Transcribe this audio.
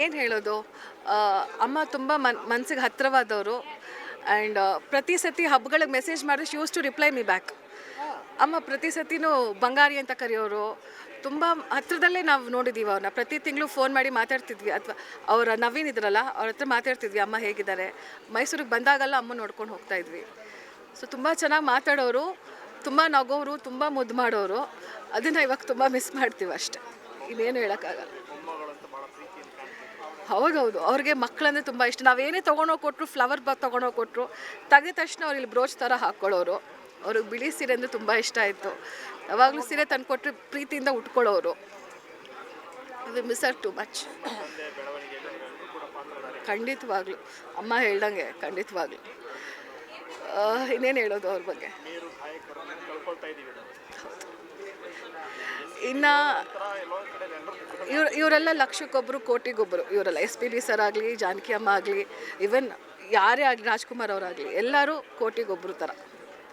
ಏನು ಹೇಳೋದು ಅಮ್ಮ ತುಂಬ ಮನಸ್ಸಿಗೆ ಹತ್ತಿರವಾದವರು ಆ್ಯಂಡ್ ಪ್ರತಿ ಸತಿ ಹಬ್ಬಗಳಿಗೆ ಮೆಸೇಜ್ ಮಾಡಿದ್ರೆ she use to reply me back. ಅಮ್ಮ ಪ್ರತಿ ಸತಿನೂ ಬಂಗಾರಿ ಅಂತ ಕರೆಯೋರು. ತುಂಬ ಹತ್ರದಲ್ಲೇ ನಾವು ನೋಡಿದ್ದೀವಿ ಅವ್ರನ್ನ. ಪ್ರತಿ ತಿಂಗಳು ಫೋನ್ ಮಾಡಿ ಮಾತಾಡ್ತಿದ್ವಿ. ಅಥವಾ ಅವರ ನವೀನ್ ಇದ್ರಲ್ಲ, ಅವ್ರ ಹತ್ರ ಮಾತಾಡ್ತಿದ್ವಿ ಅಮ್ಮ ಹೇಗಿದ್ದಾರೆ. ಮೈಸೂರಿಗೆ ಬಂದಾಗೆಲ್ಲ ಅಮ್ಮ ನೋಡ್ಕೊಂಡು ಹೋಗ್ತಾಯಿದ್ವಿ. ಸೊ ತುಂಬ ಚೆನ್ನಾಗಿ ಮಾತಾಡೋರು, ತುಂಬ ನಗೋರು, ತುಂಬ ಮುದ್ದು ಮಾಡೋರು. ಅದನ್ನು ಇವಾಗ ತುಂಬ ಮಿಸ್ ಮಾಡ್ತೀವಿ ಅಷ್ಟೆ, ಇನ್ನೇನು ಹೇಳೋಕ್ಕಾಗಲ್ಲ. ಹೌದೌದು, ಅವ್ರಿಗೆ ಮಕ್ಕಳಂದರೆ ತುಂಬ ಇಷ್ಟ. ನಾವೇನೇ ತೊಗೊಂಡೋಗಿ ಕೊಟ್ಟರು, ಫ್ಲವರ್ ತೊಗೊಂಡೋಗಿ ಕೊಟ್ಟರು, ತೆಗೆದ ತಕ್ಷಣ ಅವ್ರು ಇಲ್ಲಿ ಬ್ರೋಚ್ ಥರ ಹಾಕ್ಕೊಳ್ಳೋರು. ಅವ್ರಿಗೆ ಬಿಳಿ ಸೀರೆ ಅಂದರೆ ತುಂಬ ಇಷ್ಟ ಆಯಿತು. ಯಾವಾಗಲೂ ಸೀರೆ ತಂದು ಕೊಟ್ಟರೆ ಪ್ರೀತಿಯಿಂದ ಉಟ್ಕೊಳ್ಳೋರು. We miss her too much. ಖಂಡಿತವಾಗ್ಲೂ ಅಮ್ಮ ಹೇಳ್ದಂಗೆ, ಖಂಡಿತವಾಗ್ಲೂ. ಇನ್ನೇನು ಹೇಳೋದು ಅವ್ರ ಬಗ್ಗೆ. ಇನ್ನು ಇವರೆಲ್ಲ ಲಕ್ಷಕ್ಕೊಬ್ಬರು, ಕೋಟಿಗೊಬ್ಬರು ಇವರೆಲ್ಲ. ಎಸ್ ಪಿ ಬಿ ಸರ್ ಆಗಲಿ, ಜಾನಕಿ ಅಮ್ಮ ಆಗಲಿ, ಇವನ್ ಯಾರೇ ಆಗಲಿ, ರಾಜ್ಕುಮಾರ್ ಅವರಾಗಲಿ, ಎಲ್ಲರೂ ಕೋಟಿಗೊಬ್ಬರು ಥರ.